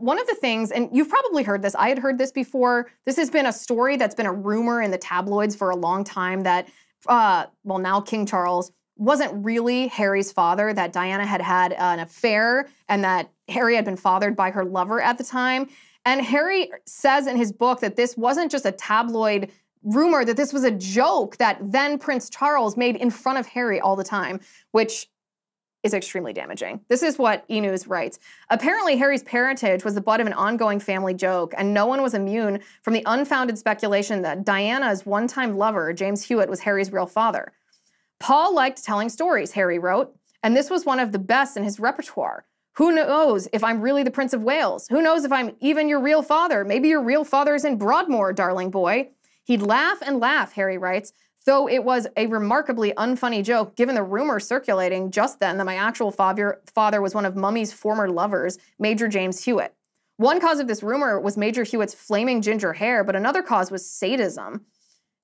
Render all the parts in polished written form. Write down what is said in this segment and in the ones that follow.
one of the things, and you've probably heard this, I had heard this before, this has been a story that's been a rumor in the tabloids for a long time that, well, now King Charles wasn't really Harry's father, that Diana had had an affair and that Harry had been fathered by her lover at the time. And Harry says in his book that this wasn't just a tabloid rumor, that this was a joke that then Prince Charles made in front of Harry all the time, which is extremely damaging. This is what E! News writes. Apparently, Harry's parentage was the butt of an ongoing family joke, and no one was immune from the unfounded speculation that Diana's one-time lover, James Hewitt, was Harry's real father. Paul liked telling stories, Harry wrote, and this was one of the best in his repertoire. Who knows if I'm really the Prince of Wales? Who knows if I'm even your real father? Maybe your real father is in Broadmoor, darling boy. He'd laugh and laugh, Harry writes, though it was a remarkably unfunny joke given the rumor circulating just then that my actual father was one of Mummy's former lovers, Major James Hewitt. One cause of this rumor was Major Hewitt's flaming ginger hair, but another cause was sadism.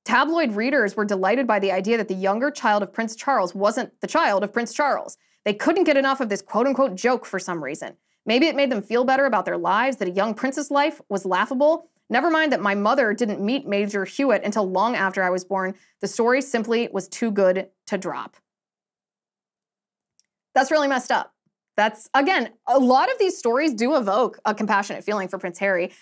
Tabloid readers were delighted by the idea that the younger child of Prince Charles wasn't the child of Prince Charles. They couldn't get enough of this quote-unquote joke for some reason. Maybe it made them feel better about their lives, that a young prince's life was laughable. Never mind that my mother didn't meet Major Hewitt until long after I was born. The story simply was too good to drop. That's really messed up. That's, again, a lot of these stories do evoke a compassionate feeling for Prince Harry.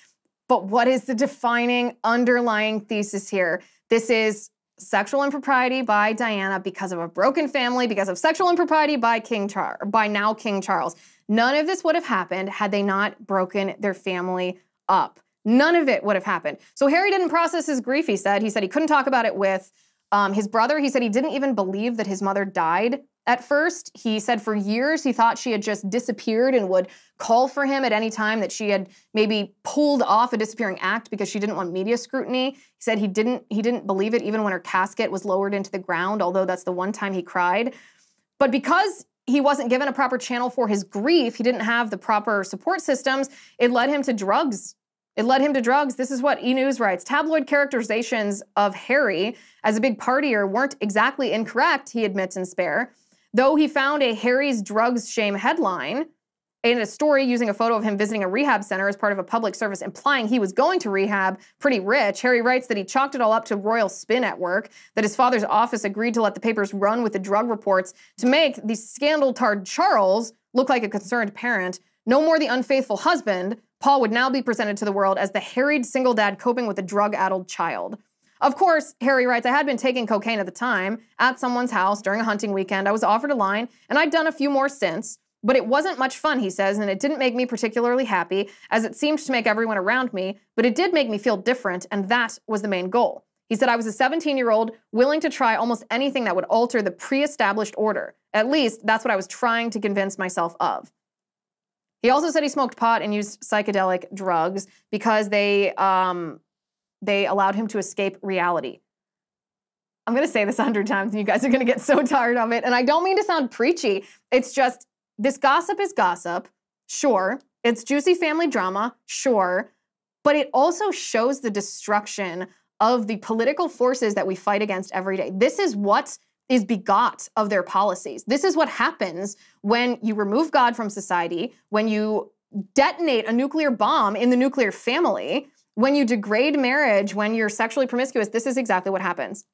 But what is the defining underlying thesis here? This is sexual impropriety by Diana because of a broken family, because of sexual impropriety by now King Charles. None of this would have happened had they not broken their family up. None of it would have happened. So Harry didn't process his grief, he said. He said he couldn't talk about it with his brother. He said he didn't even believe that his mother died at first. He said for years he thought she had just disappeared and would call for him at any time, that she had maybe pulled off a disappearing act because she didn't want media scrutiny. He said he didn't believe it even when her casket was lowered into the ground, although that's the one time he cried. But because he wasn't given a proper channel for his grief, he didn't have the proper support systems, it led him to drugs. This is what E! News writes. Tabloid characterizations of Harry as a big partier weren't exactly incorrect, he admits in Spare. Though he found a Harry's drugs shame headline in a story using a photo of him visiting a rehab center as part of a public service implying he was going to rehab, pretty rich, Harry writes that he chalked it all up to royal spin at work, that his father's office agreed to let the papers run with the drug reports to make the scandal-tarred Charles look like a concerned parent. No more the unfaithful husband, Paul would now be presented to the world as the harried single dad coping with a drug-addled child. Of course, Harry writes, I had been taking cocaine at the time, at someone's house during a hunting weekend. I was offered a line, and I'd done a few more since. But it wasn't much fun, he says, and it didn't make me particularly happy, as it seemed to make everyone around me, but it did make me feel different, and that was the main goal. He said, I was a 17-year-old willing to try almost anything that would alter the pre-established order. At least, that's what I was trying to convince myself of. He also said he smoked pot and used psychedelic drugs because they allowed him to escape reality. I'm going to say this 100 times and you guys are going to get so tired of it. And I don't mean to sound preachy. It's just, this gossip is gossip. Sure. It's juicy family drama. Sure. But it also shows the destruction of the political forces that we fight against every day. This is what is begot of their policies. This is what happens when you remove God from society, when you detonate a nuclear bomb in the nuclear family, when you degrade marriage, when you're sexually promiscuous. This is exactly what happens.